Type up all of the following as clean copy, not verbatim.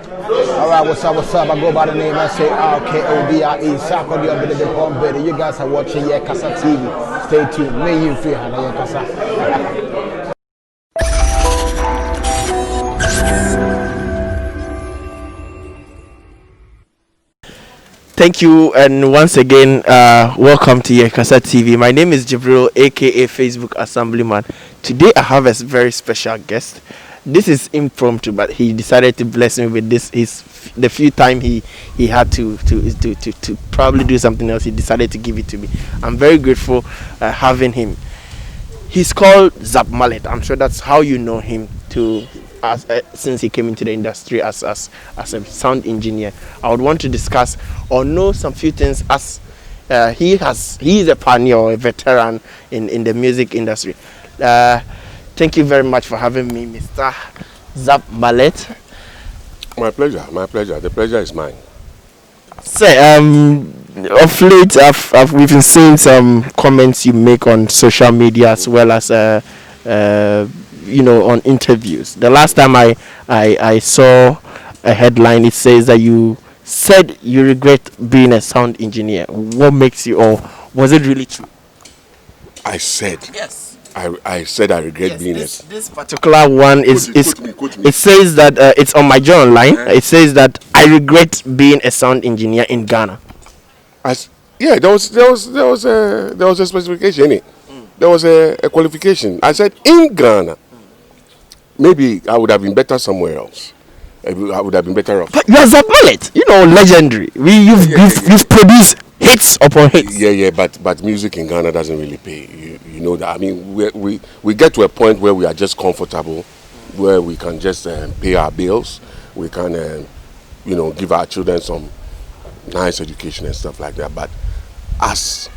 Alright, what's up? I go by the name, I say RKODIE, Sarkodie, a bit of the bomb better. You guys are watching Kasa TV. Stay tuned. May you feel Kasa. Thank you, and once again, welcome to Kasa TV. My name is Jibril, aka Facebook Assemblyman. Today I have a very special guest. This is impromptu, but he decided to bless me with this. The few time he had to probably do something else, he decided to give it to me. I'm very grateful having him. He's called Zapp Mallet. I'm sure that's how you know him since he came into the industry as a sound engineer. I would want to discuss or know some few things as he is a pioneer or a veteran in the music industry. Thank you very much for having me, Mr. Zapp Mallet. My pleasure. The pleasure is mine. Sir, of late, we've been seeing some comments you make on social media as well as on interviews. The last time I saw a headline, it says that you said you regret being a sound engineer. What makes you, or was it really true? I said. Yes. I said I regret being this particular one quote me. It says that it's on my journal line. It says that I regret being a sound engineer in Ghana. There was a specification in it. There was a qualification. I said in Ghana. Maybe I would have been better somewhere else. I would have been better off. But you're Zapp Mallet, legendary. You've produced hits upon hits. Yeah, but music in Ghana doesn't really pay. You know that. I mean, we get to a point where we are just comfortable, where we can just pay our bills. We can, give our children some nice education and stuff like that. But as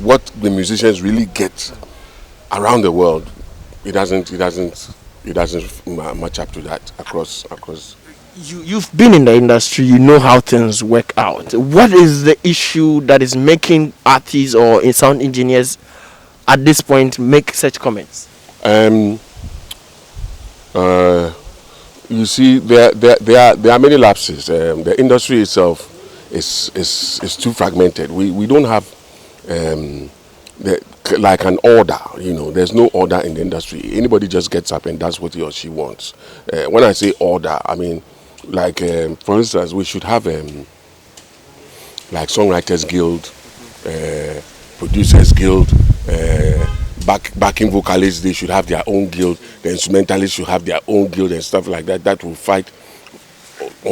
what the musicians really get around the world, it doesn't match up to that across. You've been in the industry, you know how things work out. What is the issue that is making artists or sound engineers at this point make such comments? You see, there are many lapses. The industry itself is too fragmented. We don't have like an order. There's no order in the industry. Anybody just gets up and does what he or she wants. When I say order, I mean like for instance, we should have like Songwriters Guild, Producers Guild, backing vocalists. They should have their own guild. The instrumentalists should have their own guild and stuff like that. That will fight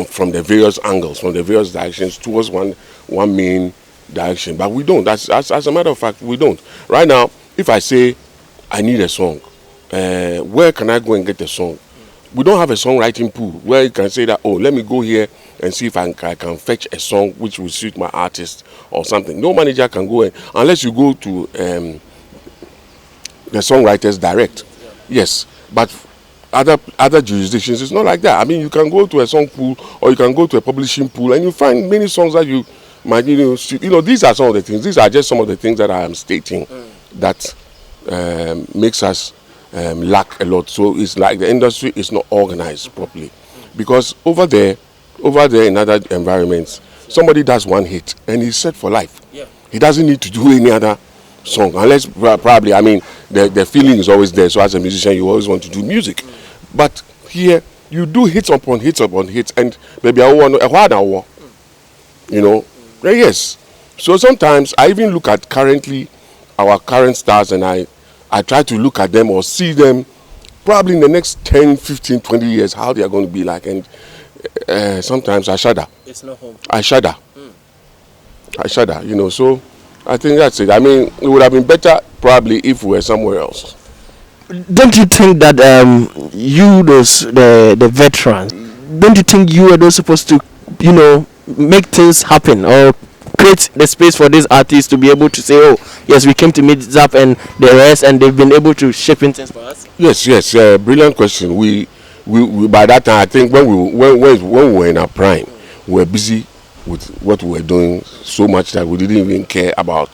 from the various angles, from the various directions towards one main direction. But we don't. As a matter of fact, we don't. Right now, if I say I need a song, where can I go and get a song? We don't have a songwriting pool where you can say that, let me go here and see if I can fetch a song which will suit my artist or something. No manager can go in unless you go to the songwriters direct. Yes, but other jurisdictions, it's not like that. I mean, you can go to a song pool or you can go to a publishing pool and you find many songs that you might, these are some of the things. These are just some of the things that I am stating that makes us lack a lot. So it's like the industry is not organized properly, because over there in other environments, somebody does one hit and he's set for life. He doesn't need to do any other song unless probably, I mean, the feeling is always there. So as a musician, you always want to do music. But here you do hits upon hits upon hits, and maybe I want a while now. Yes. So sometimes I even look at our current stars, and I try to look at them or see them probably in the next 10, 15, 20 years, how they are going to be like. And sometimes I shudder. It's not home. I shudder. So I think that's it. I mean, it would have been better probably if we were somewhere else. Don't you think that the veterans, don't you think you are those supposed to, make things happen or create the space for these artists to be able to say, yes, we came to meet Zapp and the rest, and they've been able to shape in things for us? Yes, brilliant question. We by that time, I think when we were in our prime, we were busy with what we were doing so much that we didn't even care about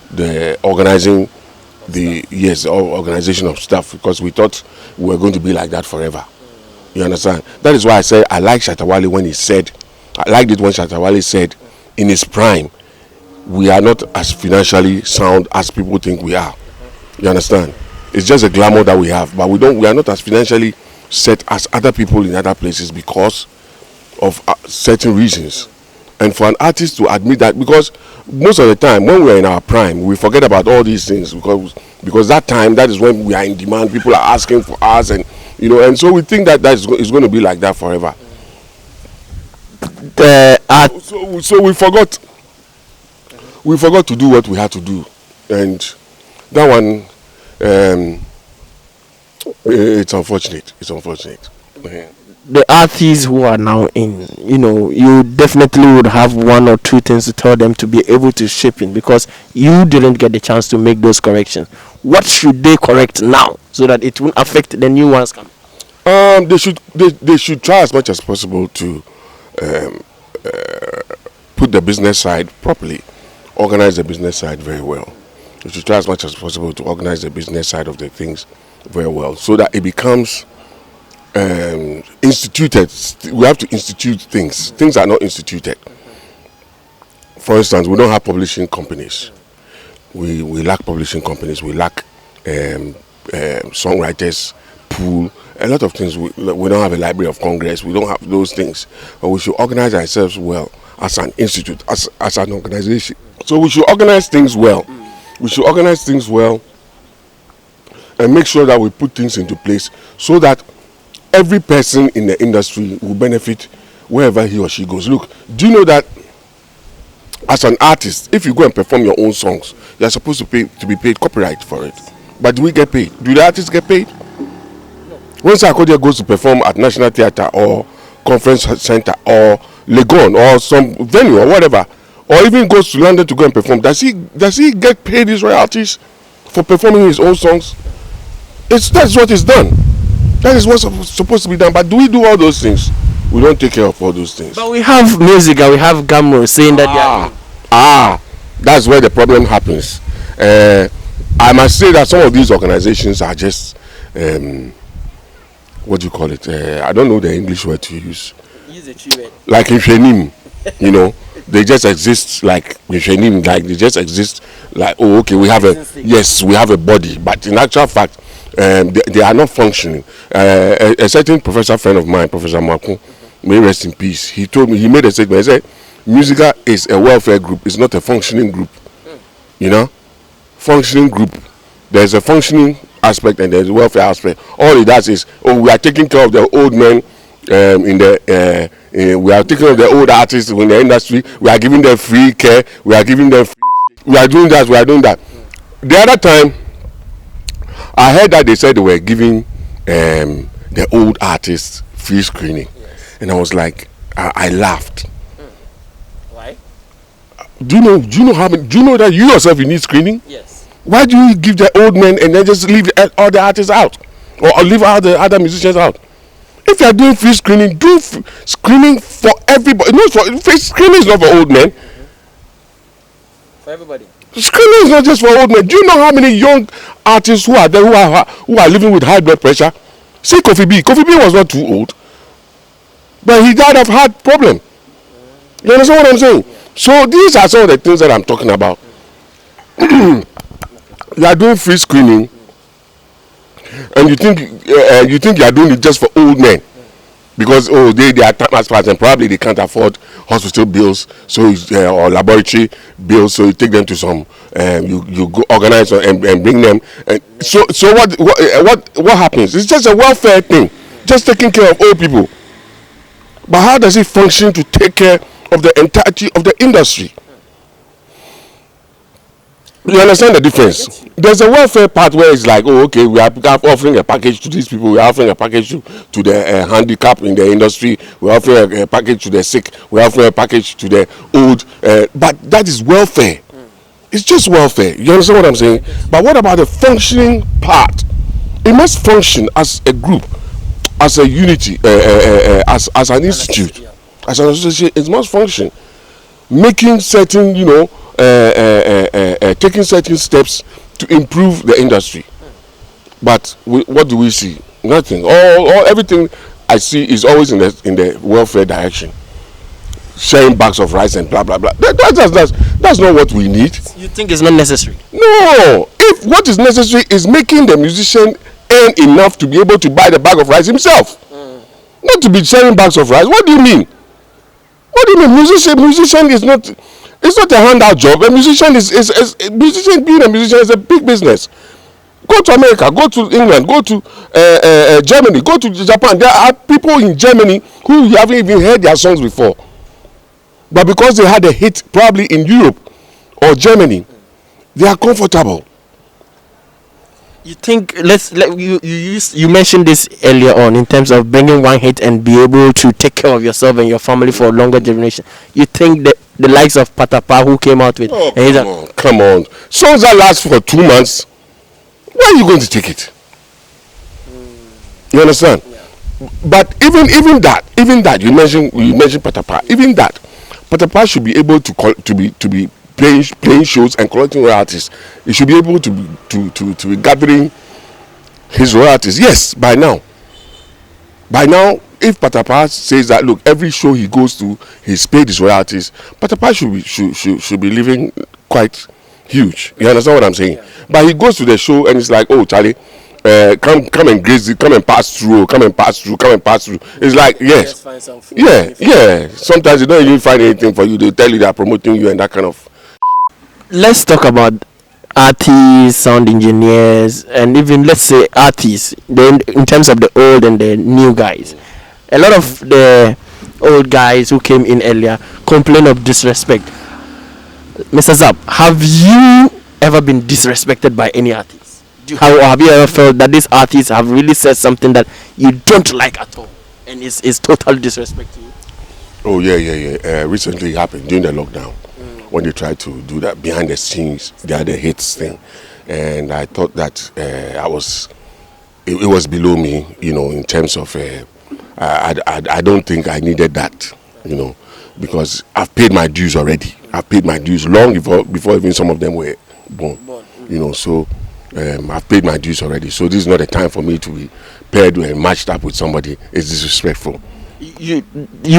the organization of stuff, because we thought we were going to be like that forever. You understand? That is why I said I like Shatta Wale when he said, I liked it when Shatta Wale said, in his prime, we are not as financially sound as people think we are. You understand? It's just a glamour that we have, but we are not as financially set as other people in other places because of certain reasons. And for an artist to admit that, because most of the time when we are in our prime, we forget about all these things because that time, that is when we are in demand. People are asking for us, and and so we think that is going to be like that forever. So we forgot to do what we had to do, and that one, it's unfortunate. The artists who are now in, you definitely would have one or two things to tell them to be able to shape in, because you didn't get the chance to make those corrections. What should they correct now so that it won't affect the new ones coming? They should try as much as possible to put the business side properly, organize the business side very well. They should try as much as possible to organize the business side of the things very well, so that it becomes instituted. We have to institute things. Things are not instituted. For instance, we don't have publishing companies. We lack publishing companies. We lack songwriters pool. A lot of things. We don't have a Library of Congress. We don't have those things. But we should organize ourselves well as an institute, as an organization. So we should organize things well. We should organize things well and make sure that we put things into place so that every person in the industry will benefit wherever he or she goes. Look, do you know that as an artist, if you go and perform your own songs, you are supposed to be paid copyright for it. But do we get paid? Do the artists get paid? When Sarkodie goes to perform at National Theatre or Conference Center or Legon or some venue or whatever, or even goes to London to go and perform, does he get paid his royalties for performing his own songs? That's what is done. That is what's supposed to be done. But do we do all those things? We don't take care of all those things. But we have Musiga, we have Gamro saying that that's where the problem happens. I must say that some of these organizations are just what do you call it? I don't know the English word to use. Use a tree word. Like Infenim, they just exist like Infenim, like they just exist like, oh, okay, we have a body, but in actual fact, they are not functioning. A certain professor friend of mine, Professor Maku, may rest in peace, he told me, he made a statement, he said, Musiga is a welfare group, it's not a functioning group. Functioning group, there's a functioning aspect and there's a welfare aspect. All it does is, we are taking care of the old men we are taking care of the old artists in the industry, we are giving them free care, we are doing that. The other time, I heard that they said they were giving the old artists free screening, and I was like, I laughed. Why? Do you know that you yourself you need screening? Yes. Why do you give the old men and then just leave all the artists out, or leave all the other musicians out? If you are doing free screening, do screening for everybody. Free screening is not for old men. For everybody. Screening is not just for old men. Do you know how many young artists who are there who are living with high blood pressure? See Kofi B. Kofi B was not too old, but he died of heart problem. You understand what I'm saying? So these are some of the things that I'm talking about. You are doing free screening, and you think you are doing it just for old men, because they are time as fast and probably they can't afford hospital bills, so or laboratory bills, so you take them to some you go organize and bring them, and so what happens? It's just a welfare thing, just taking care of old people. But how does it function to take care of the entirety of the industry? You understand the difference? There's a welfare part where it's like, okay, we are offering a package to these people, we are offering a package to the handicapped in the industry, we are offering a package to the sick, we are offering a package to the old, but that is welfare. It's just welfare. You understand what I'm saying? But what about the functioning part? It must function as a group, as a unity, as an institute, as an association. It must function, making certain, taking certain steps to improve the industry. But what do we see? Nothing. Everything. I see is always in the welfare direction, sharing bags of rice and blah blah blah. That's not what we need. You think it's not necessary? No. If what is necessary is making the musician earn enough to be able to buy the bag of rice himself, not to be sharing bags of rice. What do you mean? What do you mean? Musician is not. It's not a handout job. A musician being a musician is a big business. Go to America, go to England, go to Germany, go to Japan. There are people in Germany who you haven't even heard their songs before, but because they had a hit probably in Europe or Germany, they are comfortable. You think you mentioned this earlier on in terms of bringing one hit and be able to take care of yourself and your family for a longer generation. You think that the likes of Patapaa who came out with come on, songs that last for 2 months, where are you going to take it? You understand? Yeah. But even that you mentioned Patapaa, even that Patapaa should be able to be playing shows and collecting royalties. He should be able to be gathering his royalties. Yes, by now, if Patapaa says that, look, every show he goes to, he's paid his royalties, Patapaa should be living quite huge. You understand what I'm saying? Yeah. But he goes to the show and it's like, oh, Charlie, come and graze it, come and pass through. It's like, yes, yeah. Sometimes they don't even find anything for you. They tell you they are promoting you and that kind of. Let's talk about artists, sound engineers, and even let's say artists. Then, in terms of the old and the new guys, a lot of the old guys who came in earlier complain of disrespect. Mr. Zapp, have you ever been disrespected by any artist? Have you ever felt that these artists have really said something that you don't like at all, and is total disrespect to you? Oh yeah. Recently it happened during the lockdown. When they tried to do that behind the scenes, they had a hits thing, and I thought that it was below me, in terms of I don't think I needed that, because I've paid my dues already. I've paid my dues long before even some of them were born. So I've paid my dues already. So this is not a time for me to be paired and matched up with somebody. It's disrespectful. You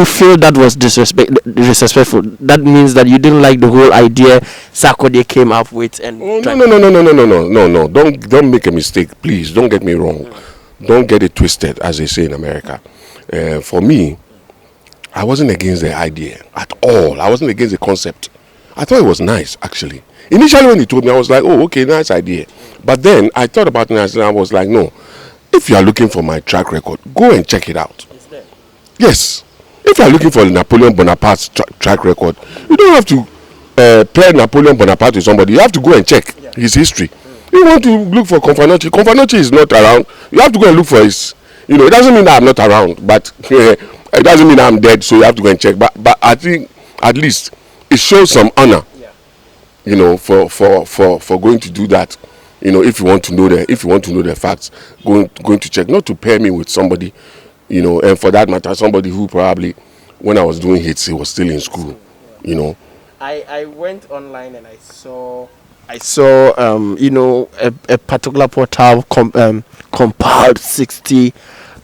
feel that was disrespectful? That means that you didn't like the whole idea Sarkodie came up with. And no. Don't make a mistake, please. Don't get me wrong. Don't get it twisted, as they say in America. For me, I wasn't against the idea at all. I wasn't against the concept. I thought it was nice, actually. Initially, when he told me, I was like, oh, okay, nice idea. But then I thought about it and I was like, no. If you are looking for my track record, go and check it out. Yes. If you are looking for Napoleon Bonaparte's track record, you don't have to pair Napoleon Bonaparte with somebody. You have to go and check his history. You want to look for Confanochi is not around. You have to go and look for his. It doesn't mean that I'm not around, but it doesn't mean I'm dead. So you have to go and check. But I think at least it shows some honor. For going to do that. If you want to know the facts, going to check, not to pair me with somebody. And for that matter, somebody who probably, when I was doing hits, he was still in school, I went online and I saw a particular portal compiled 60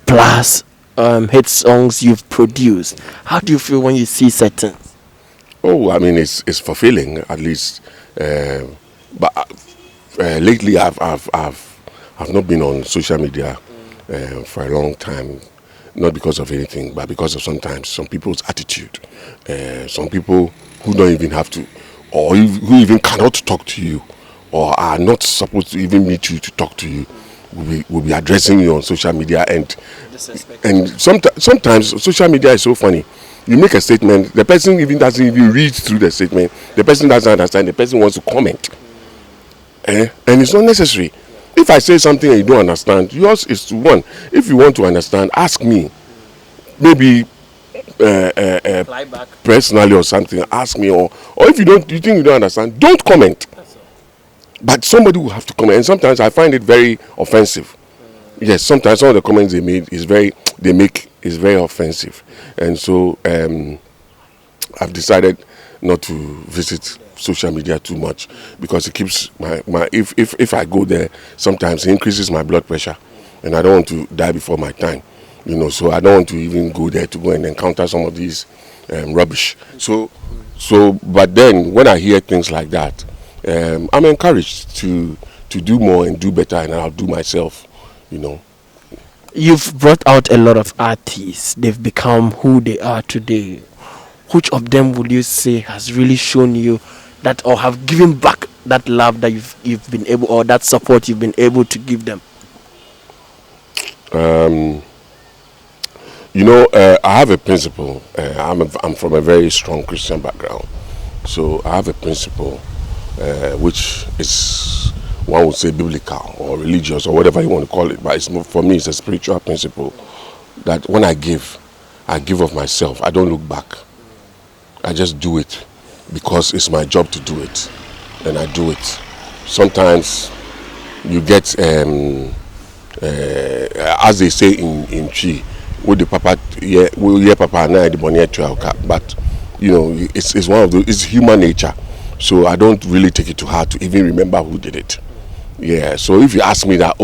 plus hit songs you've produced. How do you feel when you see certain? Oh, I mean, it's fulfilling, at least. But lately, I've not been on social media for a long time. Not because of anything, but because of sometimes some people's attitude. Some people who don't even have to, or who even cannot talk to you, or are not supposed to even meet you to talk to you, will be addressing you on social media. And sometimes social media is so funny. You make a statement, the person even doesn't even read through the statement. The person doesn't understand. The person wants to comment, and it's not necessary. If I say something and you don't understand, yours is to one. If you want to understand, ask me. Maybe personally or something. Ask me, or if you think you don't understand, don't comment. But somebody will have to comment. And sometimes I find it very offensive. Yes, sometimes some of the comments they make is very offensive, and so I've decided not to visit social media too much, because it keeps my if I go there, sometimes it increases my blood pressure, and I don't want to die before my time. You know, so I don't want to even go there to go and encounter some of these rubbish. So, but then when I hear things like that, I'm encouraged to do more and do better, and I'll do myself. You know. You've brought out a lot of artists. They've become who they are today. Which of them would you say has really shown you that, or have given back that love that you've been able, or that support you've been able to give them? You know, I have a principle. I'm from a very strong Christian background, so I have a principle which is, one would say, biblical or religious or whatever you want to call it, but for me it's a spiritual principle that when I give of myself. I don't look back. I just do it because it's my job to do it, and I do it. Sometimes you get, as they say in Chi, with the papa, papa na the money but you know, it's one of those. It's human nature, so I don't really take it to heart to even remember who did it. Yeah. So if you ask me that,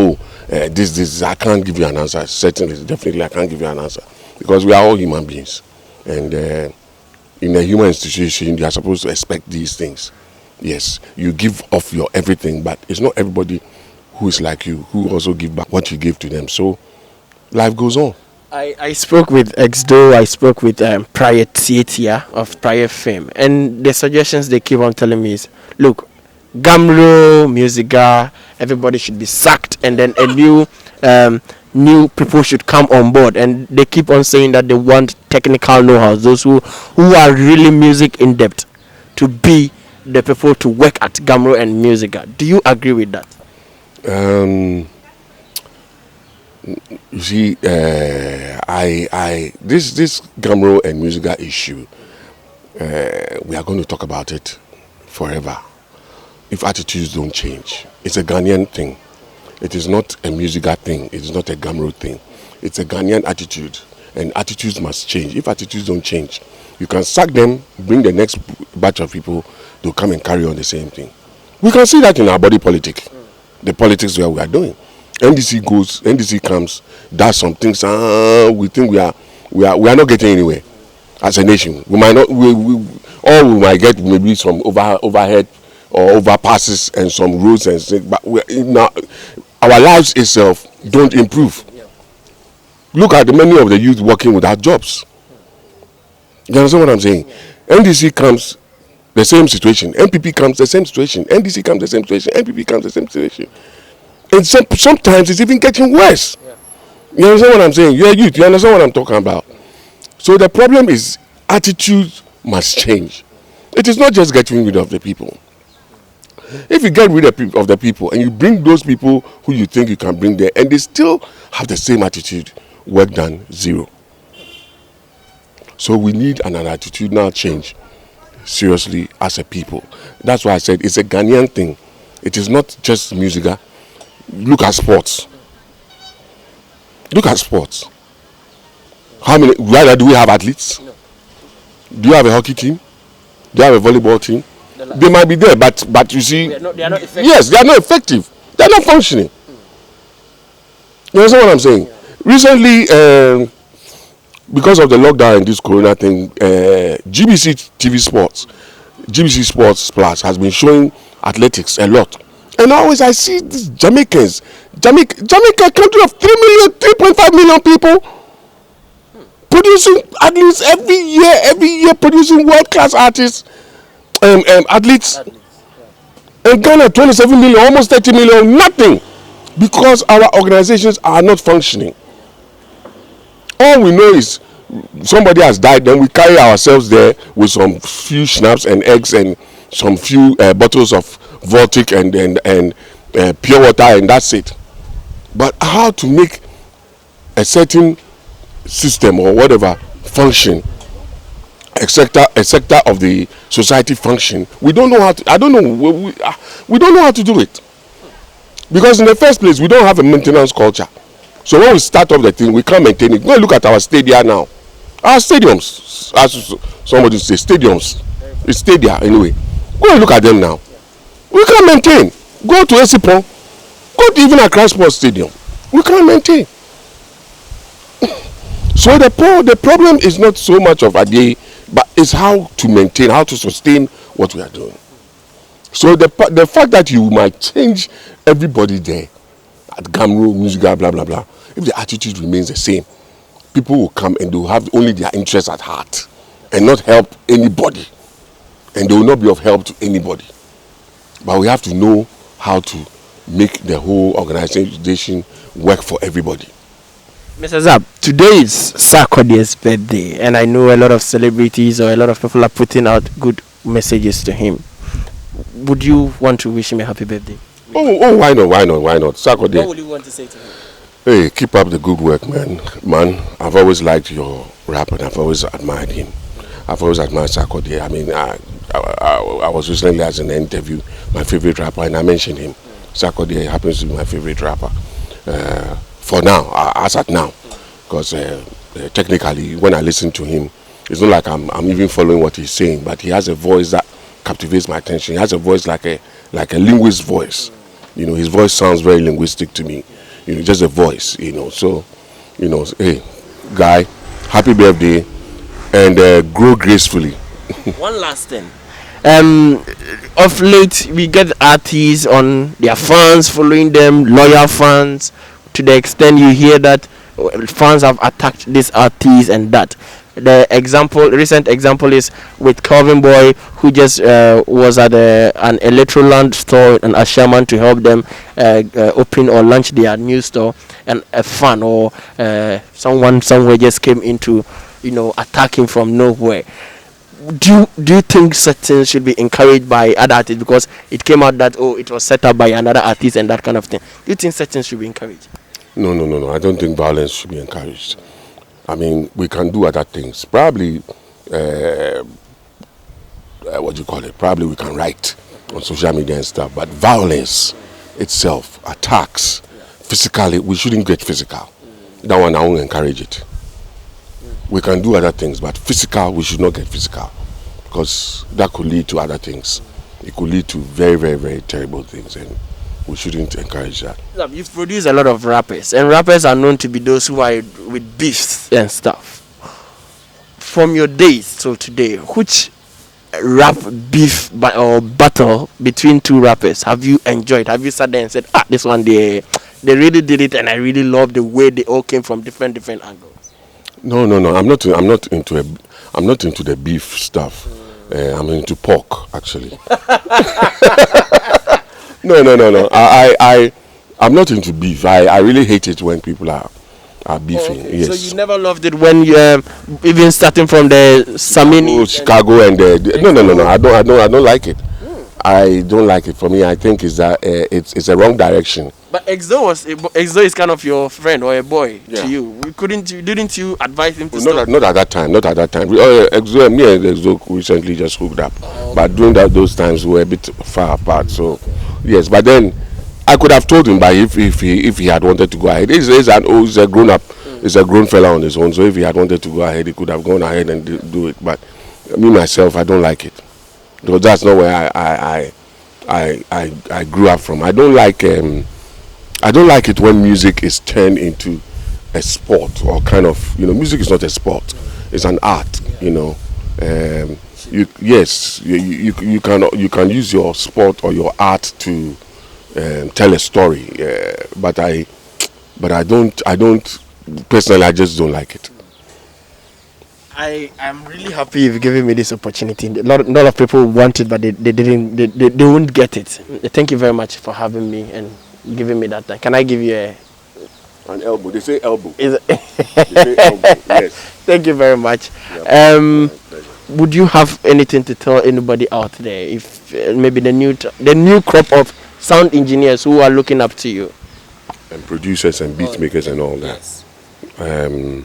this, I can't give you an answer. Certainly, definitely, I can't give you an answer because we are all human beings, and in a human institution, you are supposed to expect these things. Yes, you give off your everything, but it's not everybody who is like you who also give back what you give to them. So life goes on. I spoke with Exdo, I spoke with Prior Tietia of Prior Fame, and the suggestions they keep on telling me is, look, Gamro, Musiga, everybody should be sacked, and then a new people should come on board. And they keep on saying that they want technical know-how, those who are really music in depth, to be the people to work at Gamro and Musiga. Do you agree with that? You see, this Gamro and Musiga issue, we are going to talk about it forever if attitudes don't change. It's a Ghanaian thing. It is not a Musiga thing. It is not a Gamro thing. It's a Ghanaian attitude, and attitudes must change. If attitudes don't change, you can sack them, bring the next batch of people to come and carry on the same thing. We can see that in our body politic, the politics where we are doing. NDC comes, does some things. We think we are not getting anywhere as a nation. We might not. We might get maybe some overhead or overpasses and some roads and things, but our lives itself don't improve. Look at the many of the youth working without jobs. You understand what I'm saying? NDC comes, the same situation. NPP comes, the same situation. NDC comes, the same situation. NPP comes, the same situation. And sometimes it's even getting worse. You understand what I'm saying? You're youth. You understand what I'm talking about? So the problem is attitude must change. It is not just getting rid of the people. If you get rid of the people and you bring those people who you think you can bring there and they still have the same attitude, work done, zero. So we need an attitudinal change, seriously, as a people. That's why I said it's a Ghanaian thing. It is not just Musiga. Look at sports. Look at sports. How many? Rather, do we have athletes? No. Do you have a hockey team? Do you have a volleyball team? They might be there, but you see, they are not effective. Yes, they are not effective. They are not functioning. You understand what I'm saying? Yeah. Recently, because of the lockdown and this corona thing, GBC TV Sports, GBC Sports Plus has been showing athletics a lot. And always I see these Jamaicans, Jamaica, a country of 3.5 million people, producing athletes every year producing world-class artists, athletes. And Ghana, 27 million, almost 30 million, nothing, because our organizations are not functioning. All we know is somebody has died, then we carry ourselves there with some few schnapps and eggs and some few bottles of Voltic and pure water, and that's it. But how to make a certain system or whatever function, a sector of the society function, we don't know how to. I don't know. We don't know how to do it, because in the first place we don't have a maintenance culture. So when we start off the thing, we can't maintain it. Go and look at our stadia now. Our stadiums, as somebody say, stadiums. It's stadia anyway. Go and look at them now. We can't maintain. Go to Esipo. Go to even Accra Sports Stadium. We can't maintain. So the problem is not so much of a day, but it's how to maintain, how to sustain what we are doing. So the fact that you might change everybody there at Gamro, Musiga, blah blah blah, if the attitude remains the same, people will come and they will have only their interests at heart and not help anybody, and they will not be of help to anybody. But we have to know how to make the whole organization work for everybody. Mr. Zapp, today is Sarkodie's birthday, and I know a lot of celebrities or a lot of people are putting out good messages to him. Would you want to wish him a happy birthday? Oh, why not? Sarkodie. What would you want to say to him? Hey, keep up the good work, man. Man, I've always liked your rap and I've always admired him. I've always admired Sarkodie. I mean, I was recently as in an interview, my favorite rapper, and I mentioned him. Sarkodie happens to be my favorite rapper. For now, as at now, because technically, when I listen to him, it's not like I'm even following what he's saying, but he has a voice that captivates my attention. He has a voice like a linguist voice. You know, his voice sounds very linguistic to me. You know, just a voice. You know, so you know, hey, guy, happy birthday, and grow gracefully. One last thing. Of late, we get artists on their fans following them, loyal fans, to the extent you hear that fans have attacked this artist and that. The recent example is with Calvin Boy, who just was at an Electroland store in Ashaman to help them open or launch their new store, and a fan or someone somewhere just came into, attacking from nowhere. Do you think certain should be encouraged by other artists because it came out that it was set up by another artist and that kind of thing? Do you think certain should be encouraged? No. I don't think violence should be encouraged. I mean, we can do other things. Probably, what do you call it? Probably we can write on social media and stuff. But violence itself, attacks, physically, we shouldn't get physical. That one, I won't encourage it. We can do other things, but physical, we should not get physical. Because that could lead to other things. It could lead to very, very, very terrible things. And we shouldn't encourage that. You've produced a lot of rappers, and rappers are known to be those who are with beefs and stuff. From your days till today, which rap beef or battle between two rappers have you enjoyed? Have you sat there and said, this one they really did it, and I really love the way they all came from different angles? No. I'm not into the beef stuff. I'm into pork, actually. No. I'm not into beef. I really hate it when people are beefing. Okay. Yes. So you never loved it when you even starting from the Samini, Chicago and no. I don't like it. I don't like it. For me, I think it's a wrong direction. But Exo is kind of your friend or a boy to you. Didn't you advise him to stop? Not at that time. Me and Exo recently just hooked up. But during those times we were a bit far apart. So yes, but then I could have told him, but if he had wanted to go ahead, he's a grown up, he's a grown fella on his own. So if he had wanted to go ahead, he could have gone ahead and do it. But me myself, I don't like it. Because that's not where I grew up from. I don't like it when music is turned into a sport or kind of, music is not a sport. It's an art, You can use your sport or your art to tell a story. But I don't personally, I just don't like it. I am really happy you've given me this opportunity. A lot of people want it, but they won't get it. Thank you very much for having me and giving me that time. Can I give you an elbow? They say elbow. They say elbow. Yes. Thank you very much. Would you have anything to tell anybody out there? If maybe the new crop of sound engineers who are looking up to you, and producers and beat makers and all that. Yes.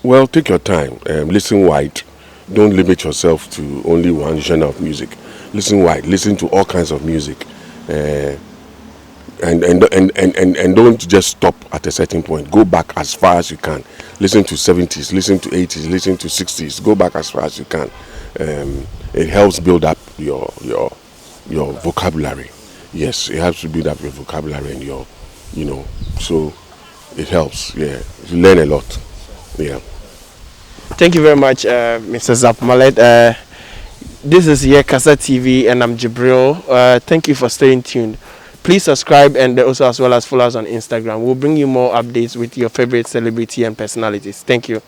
Well, take your time. Listen wide. Don't limit yourself to only one genre of music. Listen wide. Listen to all kinds of music, and don't just stop at a certain point. Go back as far as you can. Listen to 70s. Listen to 80s. Listen to 60s. Go back as far as you can. It helps build up your vocabulary. Yes, it helps to build up your vocabulary and so it helps. Yeah, you learn a lot. Yeah. Thank you very much, Mr. Zapp Mallet. This is Kasa TV, and I'm Jibril. Thank you for staying tuned. Please subscribe and also as well as follow us on Instagram. We'll bring you more updates with your favorite celebrity and personalities. Thank you.